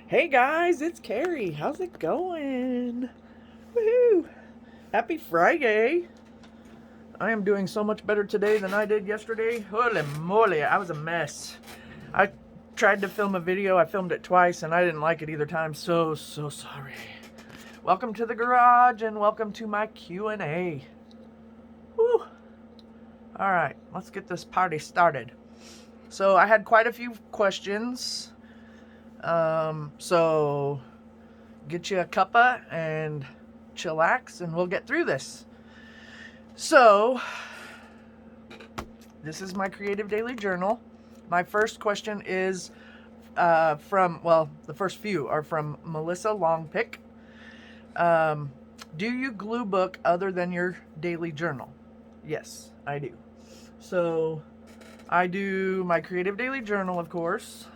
Hey guys, it's Carrie. How's it going? Woohoo! Happy Friday! I am doing so much better today than I did yesterday. Holy moly, I was a mess. I tried to film a video, I filmed it twice, and I didn't like it either time. So sorry. Welcome to the garage and welcome to my Q&A. Woo! Alright, let's get this party started. So I had quite a few questions. So get you a cuppa and chillax and we'll get through this. So this is my creative daily journal. My first question is the first few are from Melissa Longpick. Do you glue book other than your daily journal? Yes, I do. So I do my creative daily journal, of course.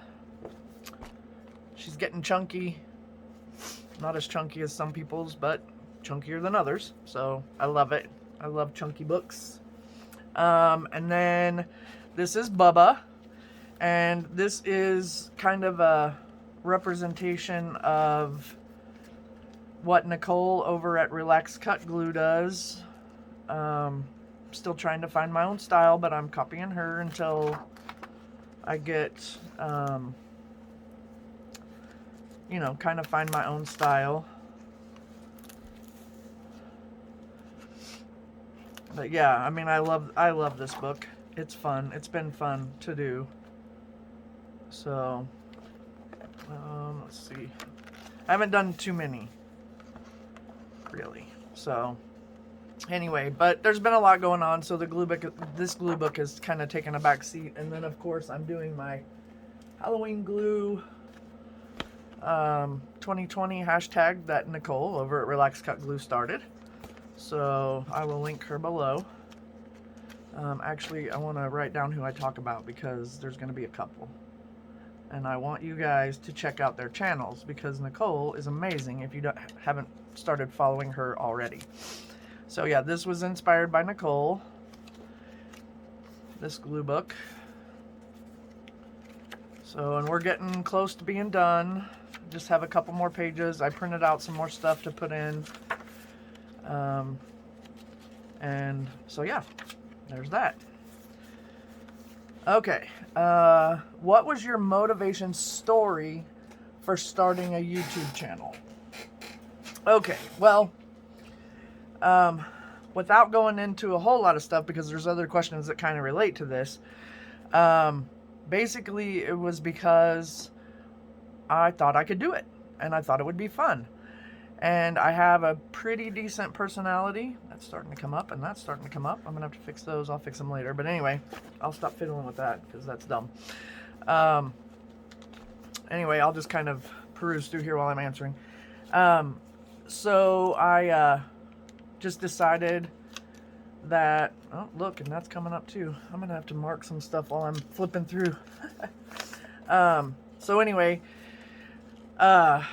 She's getting chunky. Not as chunky as some people's, but chunkier than others. So I love it. I love chunky books. And then this is Bubba. And this is kind of a representation of what Nicole over at Relax.Cut.Glue does. Still trying to find my own style, but I'm copying her until I get, kind of find my own style. But yeah, I mean, I love this book. It's fun. It's been fun to do. So, let's see. I haven't done too many, really. So, anyway, but there's been a lot going on. So this glue book has kind of taken a back seat. And then, of course, I'm doing my Halloween glue 2020 hashtag that Nicole over at Relax.Cut.Glue started. So I will link her below. Actually, I want to write down who I talk about because there's going to be a couple. And I want you guys to check out their channels because Nicole is amazing if you haven't started following her already. So yeah, this was inspired by Nicole. This glue book. So, and we're getting close to being done. Just have a couple more pages. I printed out some more stuff to put in. And so yeah, there's that. Okay, what was your motivation story for starting a YouTube channel? Okay, well, without going into a whole lot of stuff, because there's other questions that kind of relate to this, basically it was because I thought I could do it, and I thought it would be fun. And I have a pretty decent personality. That's starting to come up, and that's starting to come up. I'm going to have to fix those. I'll fix them later. But anyway, I'll stop fiddling with that because that's dumb. Anyway, I'll just kind of peruse through here while I'm answering. So I just decided that... Oh, look, and that's coming up too. I'm going to have to mark some stuff while I'm flipping through. So anyway... what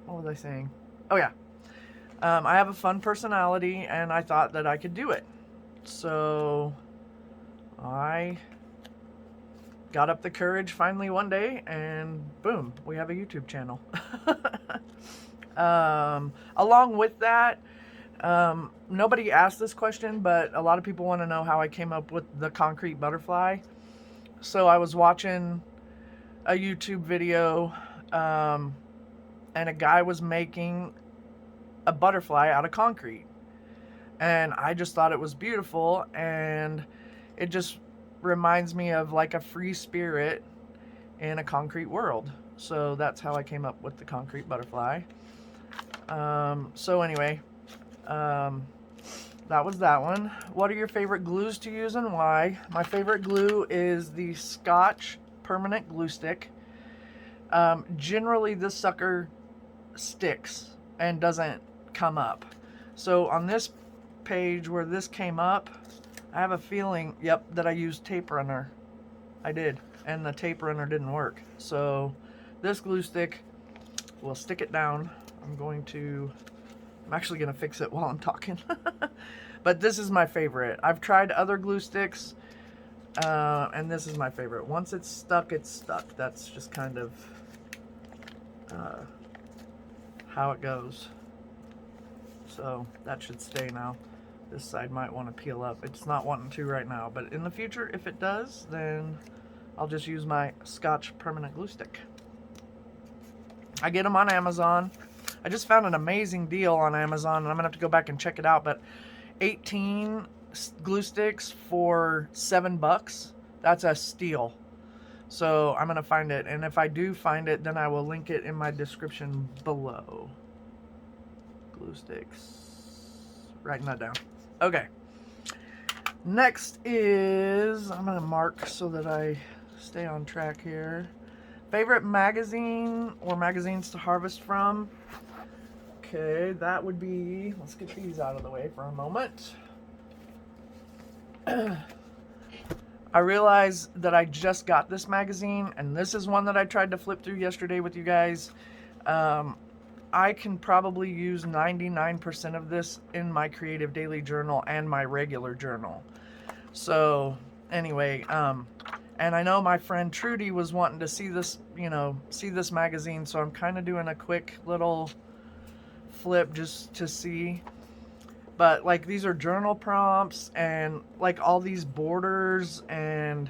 was I saying? Oh yeah. I have a fun personality and I thought that I could do it. So I got up the courage finally one day and boom, we have a YouTube channel. Along with that, nobody asked this question, but a lot of people want to know how I came up with the concrete butterfly. So I was watching a YouTube video, and a guy was making a butterfly out of concrete. And I just thought it was beautiful, and it just reminds me of like a free spirit in a concrete world. So that's how I came up with the concrete butterfly. So anyway, that was that one. What are your favorite glues to use and why? My favorite glue is the Scotch permanent glue stick. Generally this sucker sticks and doesn't come up. So on this page where this came up, I have a feeling, yep, that I used tape runner. I did, and the tape runner didn't work. So this glue stick will stick it down. I'm actually gonna fix it while I'm talking. But this is my favorite. I've tried other glue sticks. And this is my favorite. Once it's stuck, it's stuck. That's just kind of how it goes. So that should stay now. This side might want to peel up. It's not wanting to right now, but in the future, if it does, then I'll just use my Scotch permanent glue stick. I get them on Amazon. I just found an amazing deal on Amazon, and I'm gonna have to go back and check it out, but 18 glue sticks for $7. That's a steal. So I'm gonna find it, and if I do find it, then I will link it in my description below. Glue sticks. Writing that down. Okay. Next is, I'm gonna mark so that I stay on track here. Favorite magazine or magazines to harvest from? Okay, that would be, let's get these out of the way for a moment. I realize that I just got this magazine, and this is one that I tried to flip through yesterday with you guys. I can probably use 99% of this in my creative daily journal and my regular journal. So anyway, and I know my friend Trudy was wanting to see this, see this magazine, so I'm kind of doing a quick little flip just to see. But like, these are journal prompts, and like all these borders and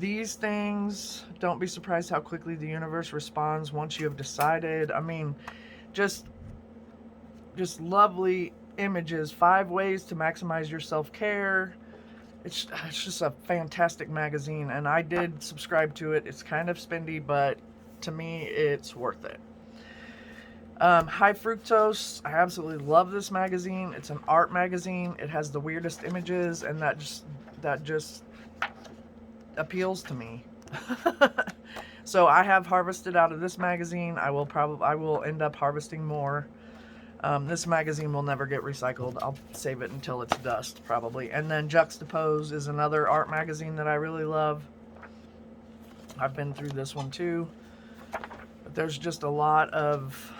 these things. Don't be surprised how quickly the universe responds once you have decided. I mean, just lovely images. 5 ways to maximize your self-care. It's just a fantastic magazine, and I did subscribe to it. It's kind of spendy, but to me, it's worth it. High Fructose. I absolutely love this magazine. It's an art magazine. It has the weirdest images, and that just appeals to me. So I have harvested out of this magazine. I will end up harvesting more. This magazine will never get recycled. I'll save it until it's dust, probably. And then Juxtapose is another art magazine that I really love. I've been through this one too. But there's just a lot of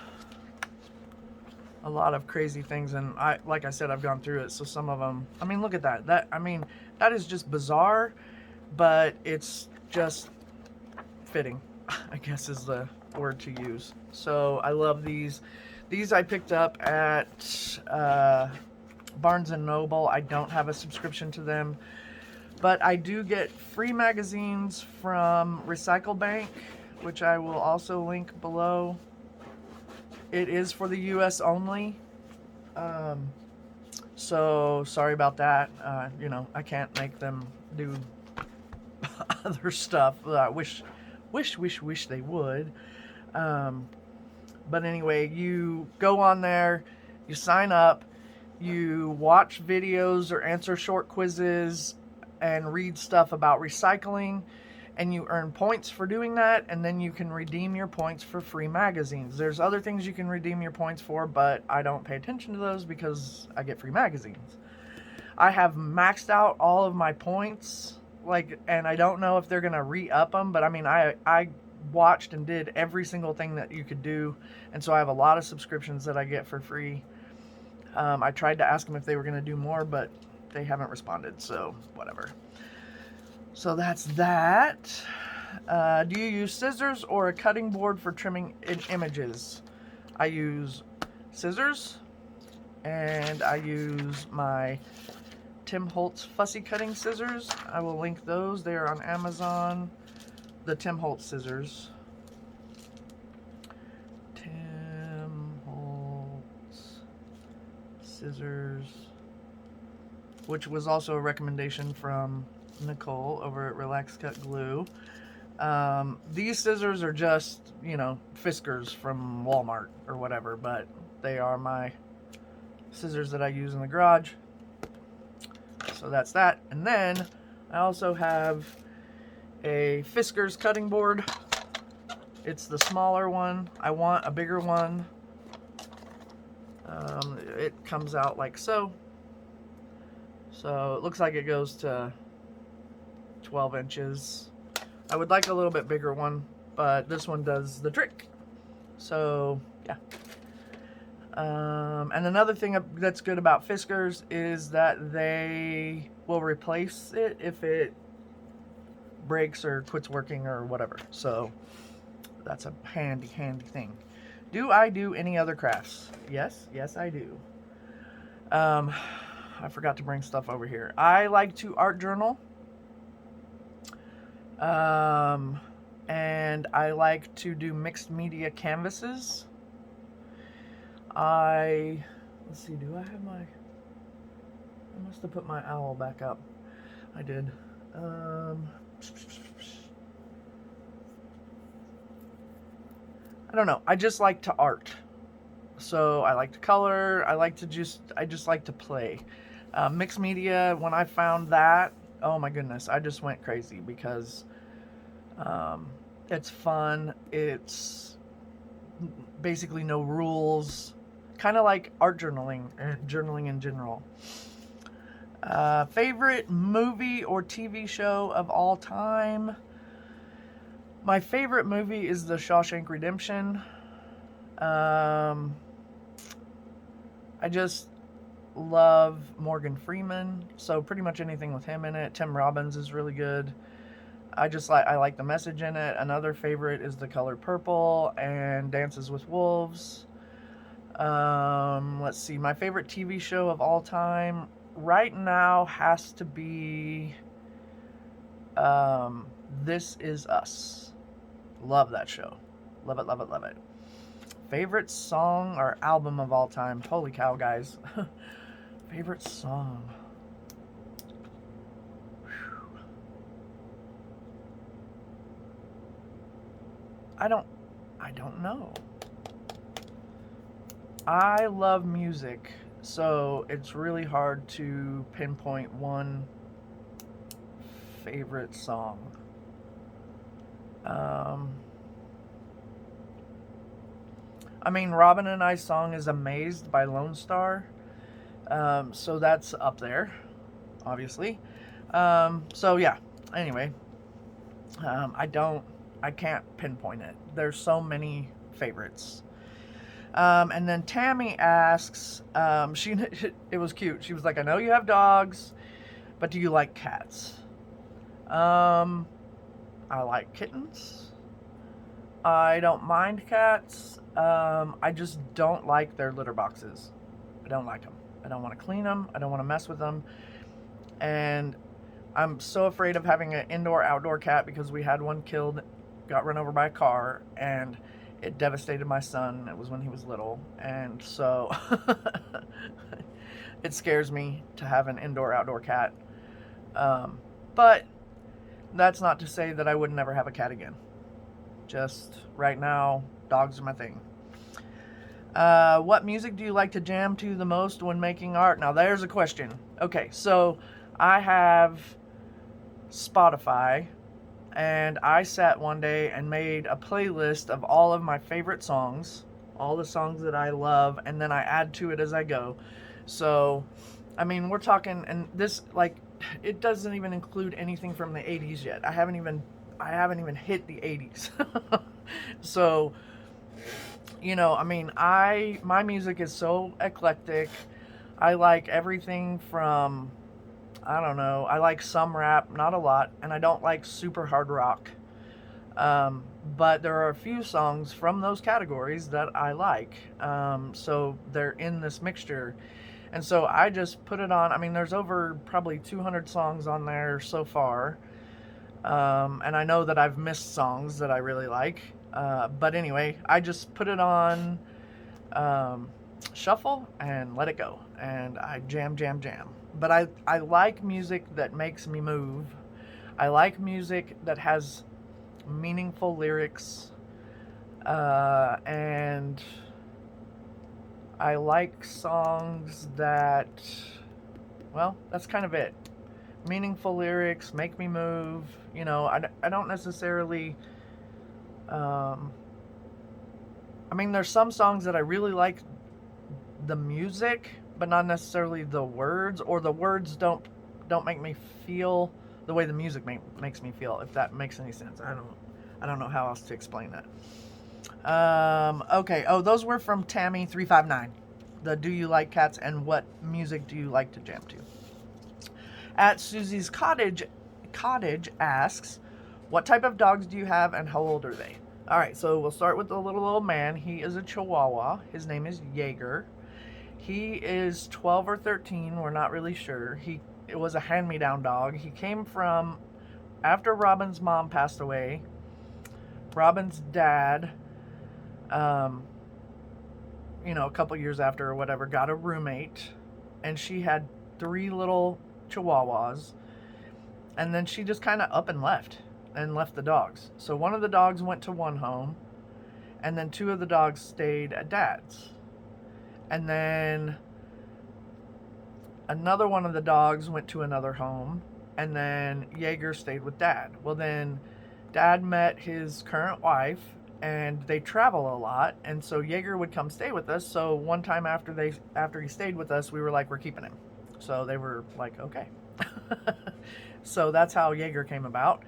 crazy things, and like I said, I've gone through it. So some of them, I mean, look at that. That is just bizarre, but it's just fitting, I guess is the word to use. So I love these. These I picked up at Barnes & Noble. I don't have a subscription to them, but I do get free magazines from Recycle Bank, which I will also link below. It is for the US only. So sorry about that. I can't make them do other stuff. I wish they would. But anyway, you go on there, you sign up, you watch videos or answer short quizzes and read stuff about recycling, and you earn points for doing that, and then you can redeem your points for free magazines. There's other things you can redeem your points for, but I don't pay attention to those because I get free magazines. I have maxed out all of my points, and I don't know if they're gonna re-up them, but I mean, I watched and did every single thing that you could do, and so I have a lot of subscriptions that I get for free. I tried to ask them if they were going to do more, but they haven't responded, so whatever. So that's that. Do you use scissors or a cutting board for trimming images? I use scissors, and I use my Tim Holtz fussy cutting scissors. I will link those. They are on Amazon. The Tim Holtz scissors. Tim Holtz scissors, which was also a recommendation from Nicole over at Relax.Cut.Glue. These scissors are just, Fiskars from Walmart or whatever, but they are my scissors that I use in the garage. So that's that. And then I also have a Fiskars cutting board. It's the smaller one. I want a bigger one. It comes out like so. So it looks like it goes to 12 inches. I would like a little bit bigger one, but this one does the trick. So yeah. And another thing that's good about Fiskars is that they will replace it if it breaks or quits working or whatever. So that's a handy thing. Do I do any other crafts? Yes, I do. I forgot to bring stuff over here. I like to art journal. And I like to do mixed media canvases. Let's see, do I have I must have put my owl back up. I did. I don't know. I just like to art. So I like to color. I just like to play. Mixed media, when I found that, oh my goodness, I just went crazy because it's fun. It's basically no rules. Kind of like art journaling and journaling in general. Favorite movie or TV show of all time? My favorite movie is The Shawshank Redemption. I just love Morgan Freeman, so pretty much anything with him in it. Tim Robbins is really good. I like the message in it. Another favorite is The Color Purple and Dances with Wolves. Let's see, my favorite TV show of all time right now has to be This Is Us. Love that show. Love it, love it, love it. Favorite song or album of all time? Holy cow, guys. Favorite song. Whew. I don't know. I love music, so it's really hard to pinpoint one favorite song. I mean, Robin and I's song is Amazed by Lone Star. So that's up there, obviously. So yeah, anyway, I can't pinpoint it. There's so many favorites. And then Tammy asks, it was cute. She was like, I know you have dogs, but do you like cats? I like kittens. I don't mind cats. I just don't like their litter boxes. I don't like them. I don't want to clean them. I don't want to mess with them. And I'm so afraid of having an indoor-outdoor cat because we had one killed, got run over by a car, and it devastated my son. It was when he was little. And so it scares me to have an indoor-outdoor cat. But that's not to say that I would never have a cat again. Just right now, dogs are my thing. What music do you like to jam to the most when making art? Now there's a question. Okay, so I have Spotify, and I sat one day and made a playlist of all of my favorite songs, all the songs that I love, and then I add to it as I go. So, I mean, we're talking, and this, like, it doesn't even include anything from the 80s yet. I haven't even hit the 80s. So, you know, I mean, my music is so eclectic. I like everything from, I don't know, I like some rap, not a lot, and I don't like super hard rock. But there are a few songs from those categories that I like. So they're in this mixture. And so I just put it on. I mean, there's over probably 200 songs on there so far. And I know that I've missed songs that I really like. But anyway, I just put it on shuffle and let it go. And I jam. But I like music that makes me move. I like music that has meaningful lyrics. And I like songs that, well, that's kind of it. Meaningful lyrics, make me move. You know, I don't necessarily, I mean, there's some songs that I really like the music, but not necessarily the words, or the words don't make me feel the way the music makes me feel, if that makes any sense. I don't know how else to explain that. Okay. Oh, those were from Tammy359. The do you like cats and what music do you like to jam to? At Susie's Cottage asks, What type of dogs do you have and how old are they? All right, so we'll start with the little old man. He is a Chihuahua. His name is Jaeger. He is 12 or 13. We're not really sure. It was a hand-me-down dog. He came from after Robin's mom passed away. Robin's dad, um, a couple years after or whatever, got a roommate, and she had 3 little Chihuahuas, and then she just kind of up and left the dogs. So one of the dogs went to one home, and then 2 of the dogs stayed at dad's. And then another one of the dogs went to another home, and then Jaeger stayed with dad. Well, then dad met his current wife, and they travel a lot, and so Jaeger would come stay with us. So one time after he stayed with us, we were like, we're keeping him. So they were like, okay. So that's how Jaeger came about.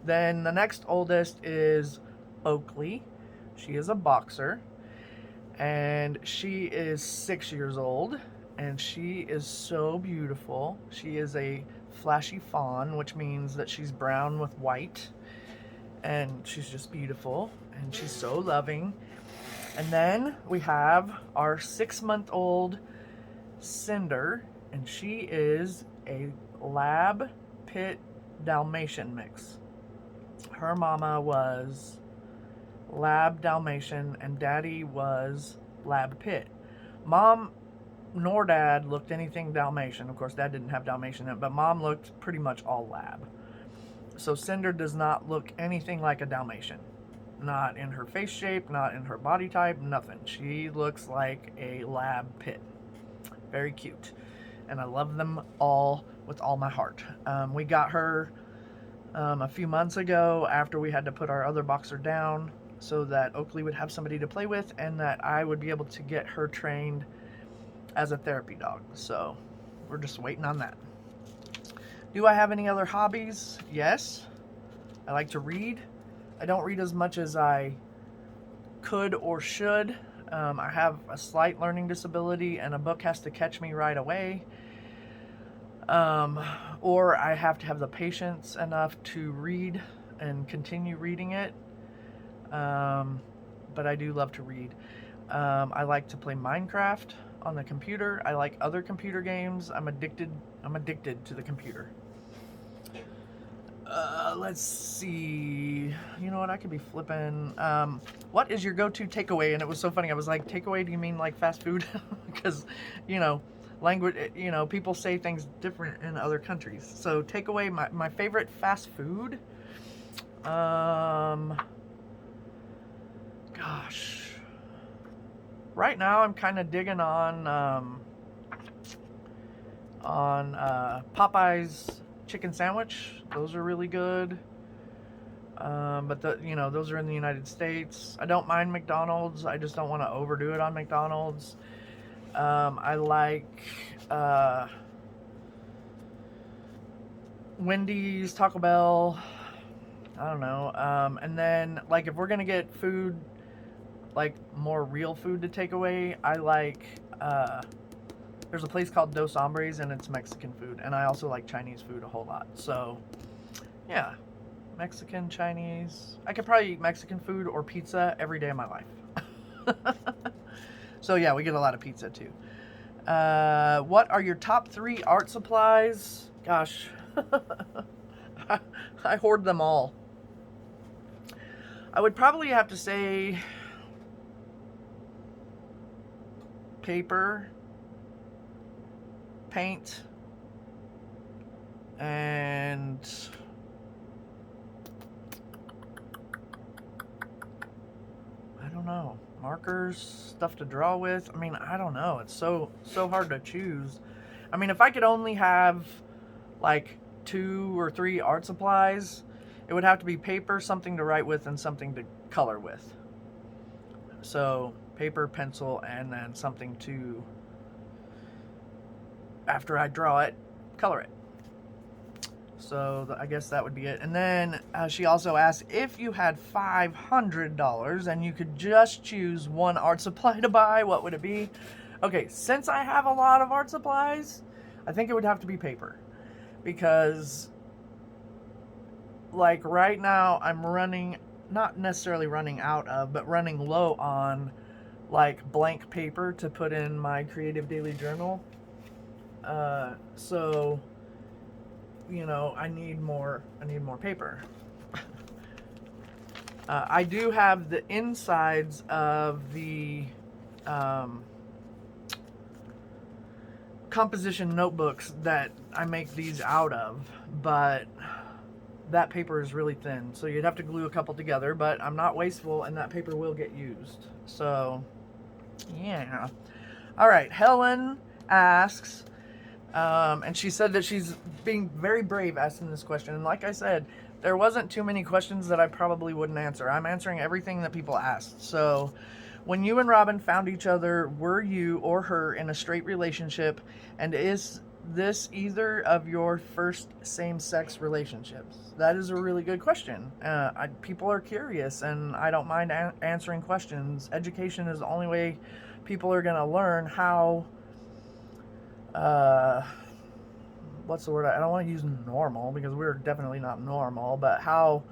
Then the next oldest is Oakley. She is a boxer, and she is 6 years old, and she is so beautiful. She is a flashy fawn, which means that she's brown with white, and she's just beautiful, and she's so loving. And then we have our 6-month-old Cinder, and she is a Lab Pit Dalmatian mix. Her mama was Lab Dalmatian and daddy was Lab Pit. Mom nor dad looked anything Dalmatian. Of course, dad didn't have Dalmatian in it, but mom looked pretty much all Lab. So Cinder does not look anything like a Dalmatian. Not in her face shape, not in her body type, nothing. She looks like a Lab Pit. Very cute. And I love them all with all my heart. We got her a few months ago after we had to put our other boxer down so that Oakley would have somebody to play with and that I would be able to get her trained as a therapy dog. So we're just waiting on that. Do I have any other hobbies? Yes. I like to read. I don't read as much as I could or should. I have a slight learning disability and a book has to catch me right away. Or I have to have the patience enough to read and continue reading it. But I do love to read. I like to play Minecraft on the computer. I like other computer games. I'm addicted to the computer. Let's see. You know what? I could be flipping. What is your go-to takeaway? And it was so funny. I was like, takeaway, do you mean like fast food? Because, language, people say things different in other countries. So takeaway, my favorite fast food. Gosh. Right now I'm kind of digging on Popeye's chicken sandwich. Those are really good. But those are in the United States. I don't mind McDonald's. I just don't want to overdo it on McDonald's. I like Wendy's, Taco Bell. I don't know. And then like if we're gonna get food, like more real food to take away, I like there's a place called Dos Hombres and it's Mexican food, and I also like Chinese food a whole lot. So yeah, Mexican, Chinese. I could probably eat Mexican food or pizza every day of my life. So yeah, we get a lot of pizza too. What are your top 3 art supplies? Gosh, I hoard them all. I would probably have to say paper, paint, and I don't know, markers, stuff to draw with. I mean, I don't know. It's so hard to choose. I mean, if I could only have like 2 or 3 art supplies, it would have to be paper, something to write with, and something to color with. So paper, pencil, and then something to, after I draw it, color it. So I guess that would be it. And then she also asked, if you had $500 and you could just choose one art supply to buy, what would it be? Okay, since I have a lot of art supplies, I think it would have to be paper. Because like right now I'm running, not necessarily running out of, but running low on like blank paper to put in my creative daily journal. So I need more paper. I do have the insides of the um, composition notebooks that I make these out of, but that paper is really thin, so you'd have to glue a couple together, but I'm not wasteful and that paper will get used. So yeah. All right, Helen asks, and she said that she's being very brave asking this question. And like I said, there wasn't too many questions that I probably wouldn't answer. I'm answering everything that people asked. So, when you and Robin found each other, were you or her in a straight relationship? And is this either of your first same-sex relationships? That is a really good question. People are curious, and I don't mind answering questions. Education is the only way people are going to learn how what's the word? I don't want to use normal because we're definitely not normal, but how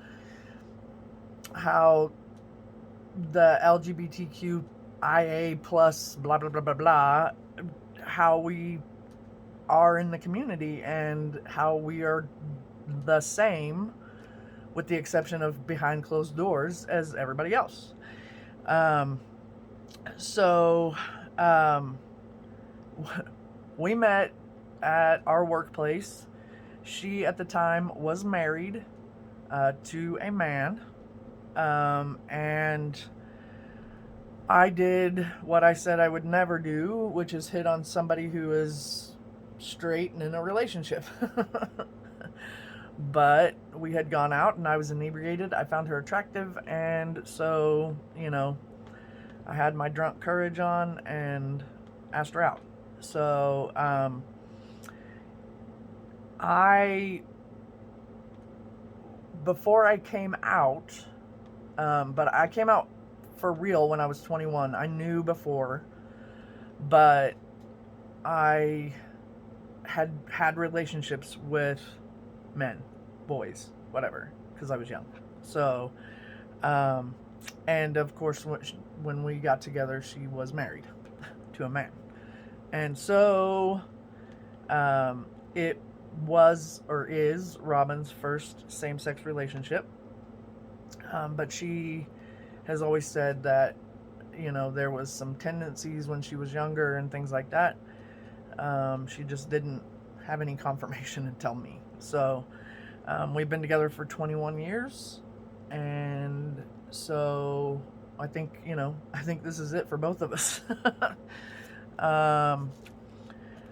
the LGBTQIA plus blah blah blah blah blah, how we are in the community and how we are the same, with the exception of behind closed doors, as everybody else. So we met at our workplace. She at the time was married to a man, and I did what I said I would never do, which is hit on somebody who is straight and in a relationship. But we had gone out and I was inebriated. I found her attractive, and so I had my drunk courage on and asked her out. So before I came out, but I came out for real when I was 21. I knew before, but I had relationships with men, boys, whatever, because I was young. So, and of course, when we got together, she was married to a man. And so, it was or is Robin's first same-sex relationship. But she has always said that, there was some tendencies when she was younger and things like that. She just didn't have any confirmation to tell me. So, we've been together for 21 years. And so I think this is it for both of us.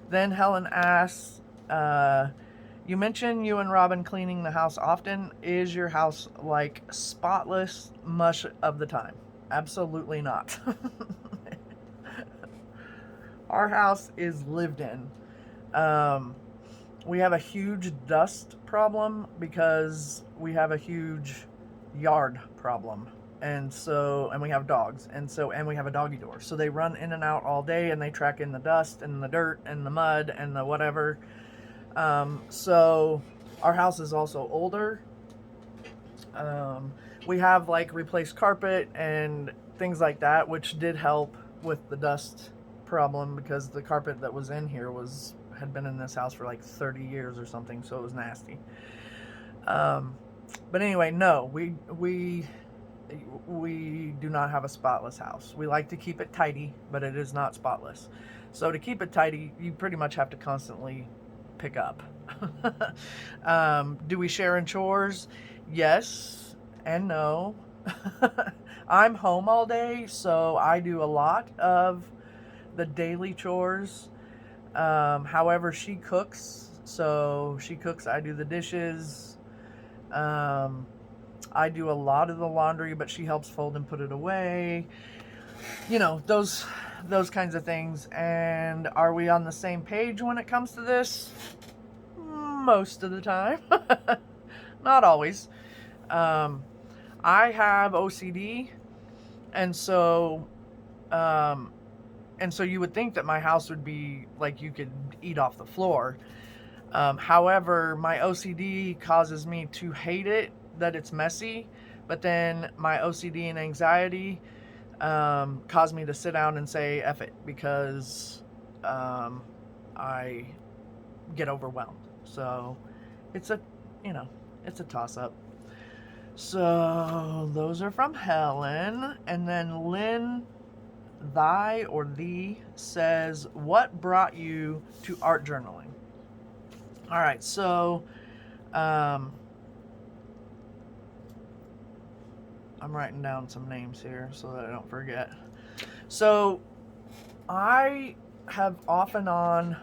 Then Helen asks, you mentioned you and Robin cleaning the house often. Is your house like spotless much of the time? Absolutely not. Our house is lived in. We have a huge dust problem because we have a huge yard problem. And we have dogs, and we have a doggy door. So they run in and out all day, and they track in the dust and the dirt and the mud and the whatever. So our house is also older. We have replaced carpet and things like that, which did help with the dust problem because the carpet that was in here had been in this house for 30 years or something, so it was nasty. But anyway, no, we do not have a spotless house. We like to keep it tidy, but it is not spotless. So to keep it tidy, you pretty much have to constantly pick up. Do we share in chores? Yes and no. I'm home all day, so I do a lot of the daily chores. However, she cooks, so she cooks, I do the dishes. I do a lot of the laundry, but she helps fold and put it away. Those kinds of things. And are we on the same page when it comes to this? Most of the time. Not always. I have OCD, and so you would think that my house would be like you could eat off the floor. However, my OCD causes me to hate it that it's messy, but then my OCD and anxiety caused me to sit down and say F it, because I get overwhelmed. So it's a, it's a toss-up. So those are from Helen. And then Lynn, thy or thee, says, what brought you to art journaling? All right, so I'm writing down some names here so that I don't forget. So I have off and on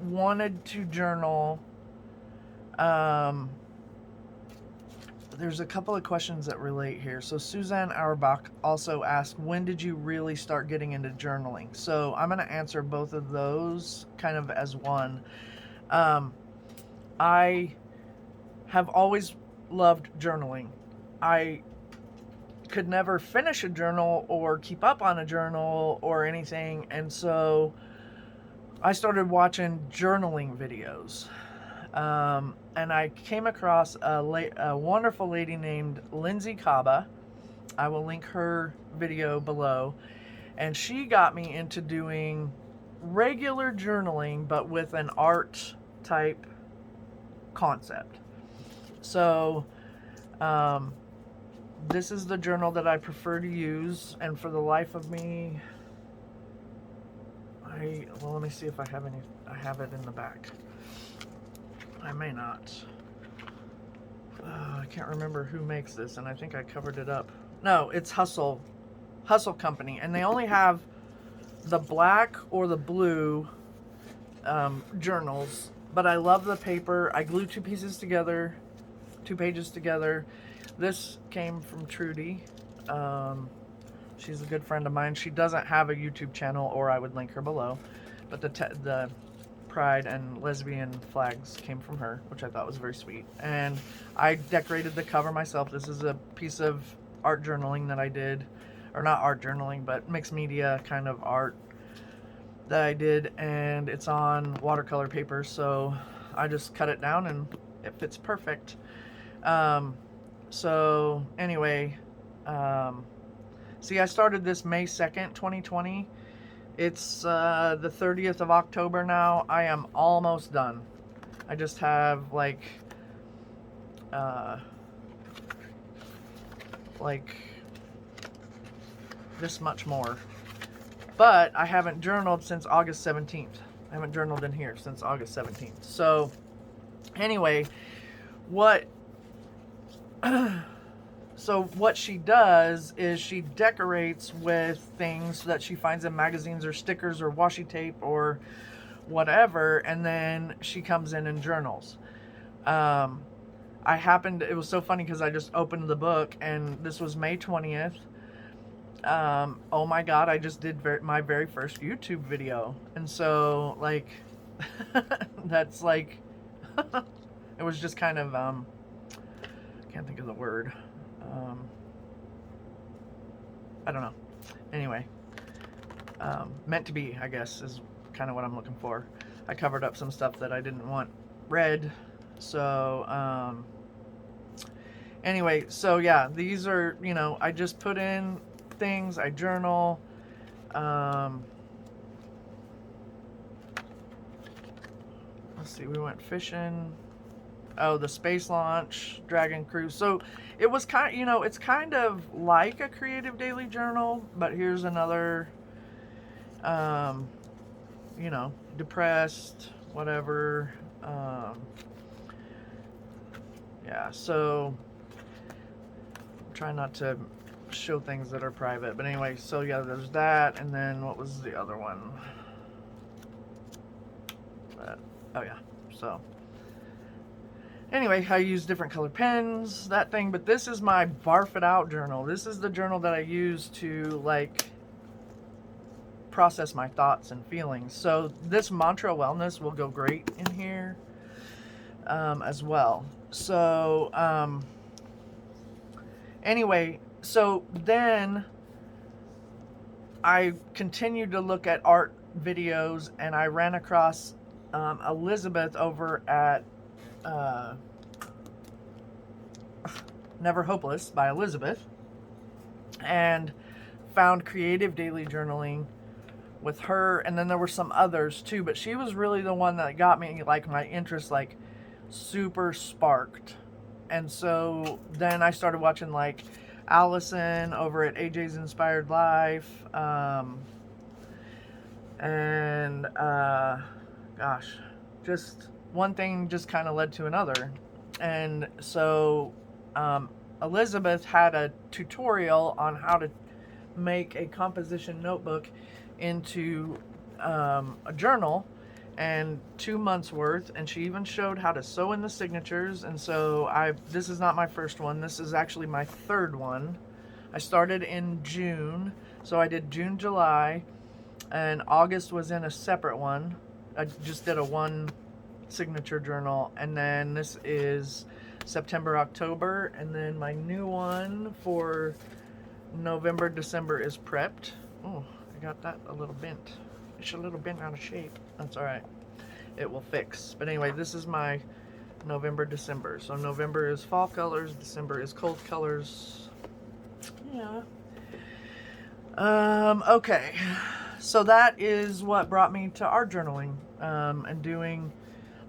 wanted to journal. There's a couple of questions that relate here. So Suzanne Auerbach also asked, when did you really start getting into journaling? So I'm going to answer both of those kind of as one. I have always loved journaling. I could never finish a journal or keep up on a journal or anything, and so I started watching journaling videos. And I came across a wonderful lady named Lindsay Kaba. I will link her video below. And she got me into doing regular journaling, but with an art type concept. So this is the journal that I prefer to use, and for the life of me, well, let me see if I have any. I have it in the back. I may not. I can't remember who makes this, and I think I covered it up. No, it's Hustle Company, and they only have the black or the blue journals. But I love the paper. I glued two pages together. This came from Trudy. She's a good friend of mine. She doesn't have a YouTube channel, or I would link her below. But the pride and lesbian flags came from her, which I thought was very sweet. And I decorated the cover myself. This is a piece of art journaling that I did, or not art journaling, but mixed media kind of art that I did, and it's on watercolor paper, so I just cut it down and it fits perfect. So anyway, see, I started this May 2nd, 2020. It's the 30th of October now. I am almost done. I just have like this much more. But I haven't journaled since August 17th. I haven't journaled in here since August 17th. So anyway, what she does is she decorates with things that she finds in magazines or stickers or washi tape or whatever, and then she comes in and journals. It was so funny because I just opened the book, and this was May 20th. Oh my god, I just did my very first YouTube video, and so like that's like it was just kind of can't think of the word. I don't know. Anyway, meant to be, I guess, is kind of what I'm looking for. I covered up some stuff that I didn't want read. So, anyway, so yeah, these are, I just put in things, I journal. Let's see, we went fishing. Oh, the space launch, Dragon Cruise. So it was it's kind of like a creative daily journal, but here's another, depressed, whatever. Yeah, so try not to show things that are private. But anyway, so yeah, there's that. And then what was the other one? Oh yeah, so. Anyway, I use different color pens, that thing, but this is my barf it out journal. This is the journal that I use to process my thoughts and feelings. So this mantra wellness will go great in here as well. So anyway, so then I continued to look at art videos, and I ran across Elizabeth over at Never Hopeless by Elizabeth, and found Creative Daily Journaling with her, and then there were some others too, but she was really the one that got me, like, my interest, like, super sparked. And so then I started watching, like, Allison over at AJ's Inspired Life, and gosh, just one thing just kind of led to another. And so Elizabeth had a tutorial on how to make a composition notebook into a journal, and 2 months worth, and she even showed how to sew in the signatures. And so this is not my first one, this is actually my third one. I started in June, so I did June, July, and August was in a separate one. I just did a one signature journal, and then this is September, October, and then my new one for November, December is prepped. Oh, I got that a little bent. It's a little bent out of shape. That's all right. It will fix. But anyway, this is my November, December. So November is fall colors, December is cold colors. Yeah. Okay. So that is what brought me to art journaling, and doing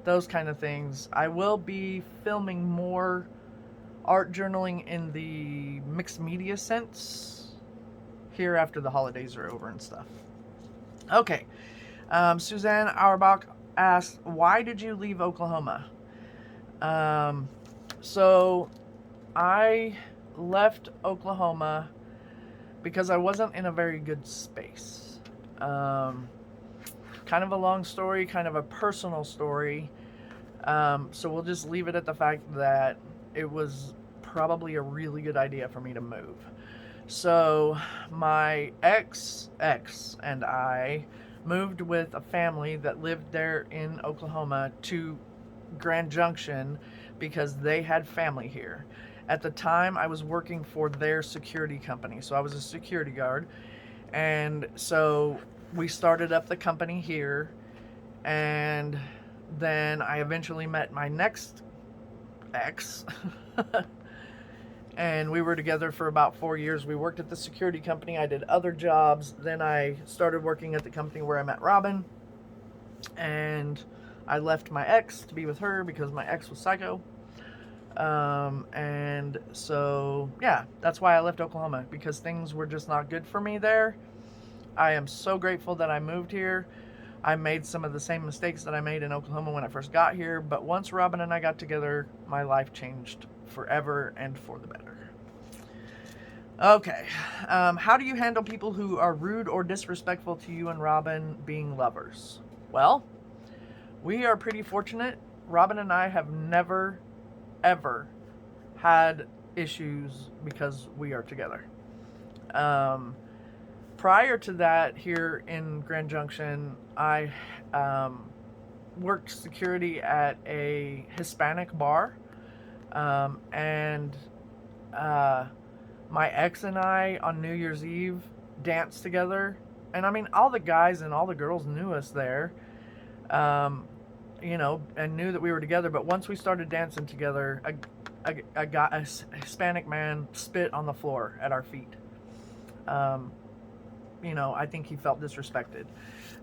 those kind of things. I will be filming more art journaling in the mixed media sense here after the holidays are over and stuff. Okay. Suzanne Auerbach asked, why did you leave Oklahoma? So I left Oklahoma because I wasn't in a very good space. Kind of a long story, kind of a personal story. So we'll just leave it at the fact that it was probably a really good idea for me to move. So my ex and I moved with a family that lived there in Oklahoma to Grand Junction because they had family here. At the time, I was working for their security company, so I was a security guard. And so we started up the company here, and then I eventually met my next ex. And we were together for about 4 years. We worked at the security company. I did other jobs. Then I started working at the company where I met Robin. And I left my ex to be with her because my ex was psycho. And so, yeah, that's why I left Oklahoma, because things were just not good for me there. I am so grateful that I moved here. I made some of the same mistakes that I made in Oklahoma when I first got here, but once Robin and I got together, my life changed forever and for the better. Okay, how do you handle people who are rude or disrespectful to you and Robin being lovers? Well, we are pretty fortunate. Robin and I have never, ever had issues because we are together. Prior to that, here in Grand Junction, I worked security at a Hispanic bar, and my ex and I on New Year's Eve danced together. And I mean, all the guys and all the girls knew us there, you know, and knew that we were together. But once we started dancing together, a Hispanic man spit on the floor at our feet. You know, I think he felt disrespected.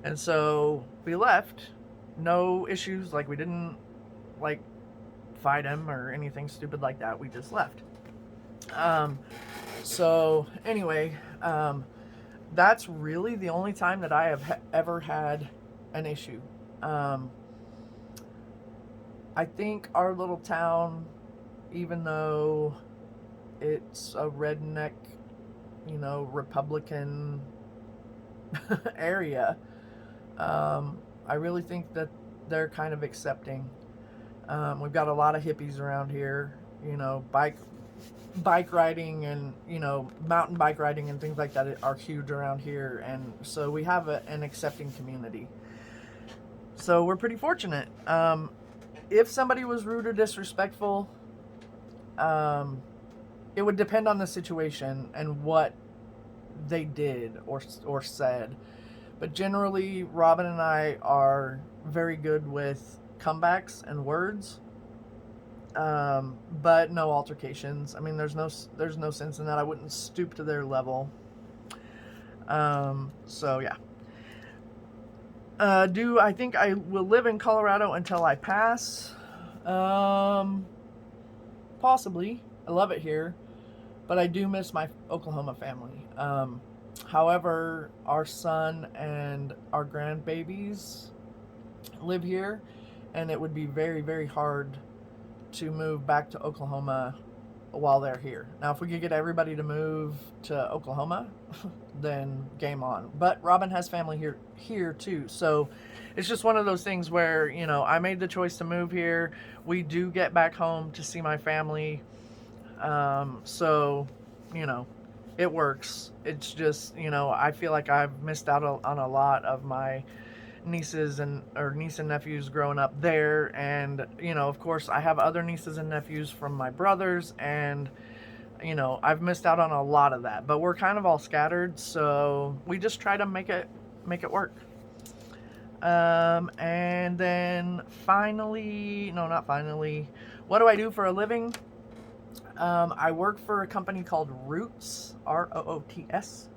And so we left. No issues. Like, we didn't, like, fight him or anything stupid like that. We just left. So anyway, that's really the only time that I have ever had an issue. I think our little town, even though it's a redneck, you know, Republican area, I really think that they're kind of accepting. We've got a lot of hippies around here, you know, bike riding and, you know, mountain bike riding and things like that are huge around here. And so we have an accepting community. So we're pretty fortunate. If somebody was rude or disrespectful, it would depend on the situation and what they did or said. But generally, Robin and I are very good with comebacks and words. But no altercations. I mean, there's no sense in that. I wouldn't stoop to their level. So yeah. Do I think I will live in Colorado until I pass? Possibly. I love it here, but I do miss my Oklahoma family. However, our son and our grandbabies live here, and it would be very, very hard to move back to Oklahoma while they're here. Now, if we could get everybody to move to Oklahoma, then game on. But Robin has family here too. So it's just one of those things where, you know, I made the choice to move here. We do get back home to see my family. So, you know, it works. It's just, you know, I feel like I've missed out on a lot of my niece and nephews growing up there, and you know, of course, I have other nieces and nephews from my brothers, and you know, I've missed out on a lot of that. But we're kind of all scattered, so we just try to make it work. And then finally, no, not finally, what do I do for a living? I work for a company called Roots, Roots.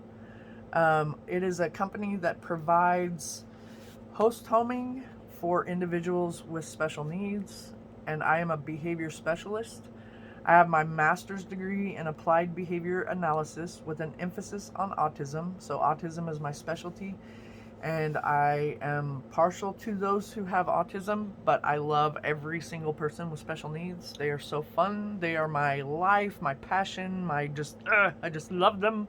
It is a company that provides host homing for individuals with special needs, and I am a behavior specialist. I have my master's degree in applied behavior analysis with an emphasis on autism. So autism is my specialty, and I am partial to those who have autism, but I love every single person with special needs. They are so fun. They are my life, my passion, I just love them.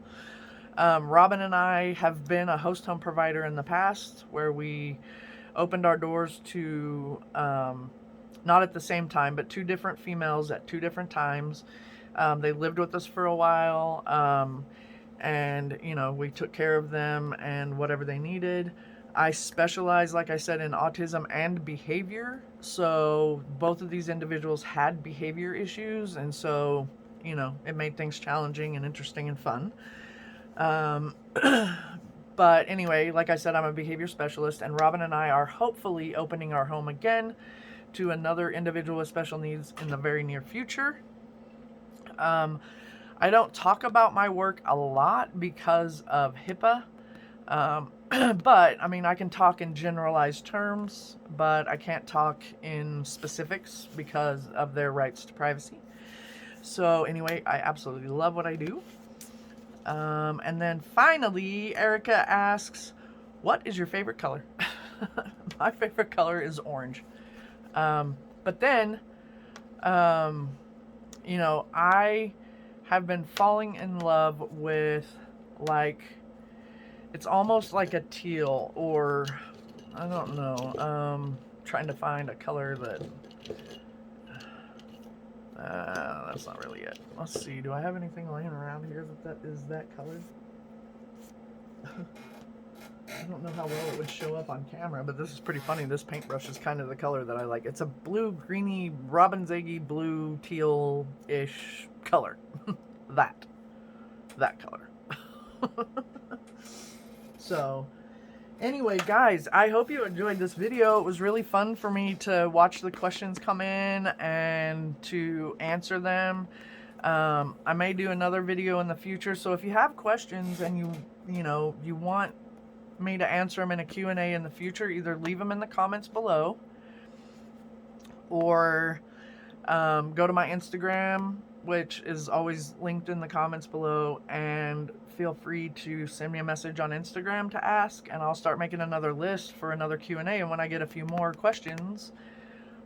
Robin and I have been a host home provider in the past, where we opened our doors to, not at the same time, but two different females at two different times. They lived with us for a while, and, you know, we took care of them and whatever they needed. I specialize, like I said, in autism and behavior. So both of these individuals had behavior issues, and so, you know, it made things challenging and interesting and fun. But anyway, like I said, I'm a behavior specialist, and Robin and I are hopefully opening our home again to another individual with special needs in the very near future. I don't talk about my work a lot because of HIPAA, but I mean, I can talk in generalized terms, but I can't talk in specifics because of their rights to privacy. So anyway, I absolutely love what I do. And then finally, Erica asks, what is your favorite color? My favorite color is orange. But then, you know, I have been falling in love with, like, it's almost like a teal, or I don't know, trying to find a color that, that's not really it. Let's see, do I have anything laying around here that is that color? I don't know how well it would show up on camera, but this is pretty funny. This paintbrush is kind of the color that I like. It's a blue, greeny, robin's eggy blue, teal-ish color. that color. So, anyway, guys, I hope you enjoyed this video. It was really fun for me to watch the questions come in and to answer them. I may do another video in the future, so if you have questions and you want me to answer them in a Q&A in the future, either leave them in the comments below, or go to my Instagram, which is always linked in the comments below, and feel free to send me a message on Instagram to ask, and I'll start making another list for another Q&A, and when I get a few more questions,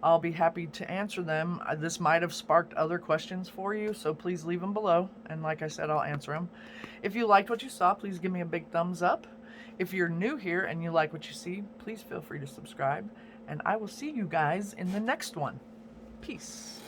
I'll be happy to answer them. This might have sparked other questions for you, so please leave them below, and like I said, I'll answer them. If you liked what you saw, please give me a big thumbs up. If you're new here and you like what you see, please feel free to subscribe, and I will see you guys in the next one. Peace.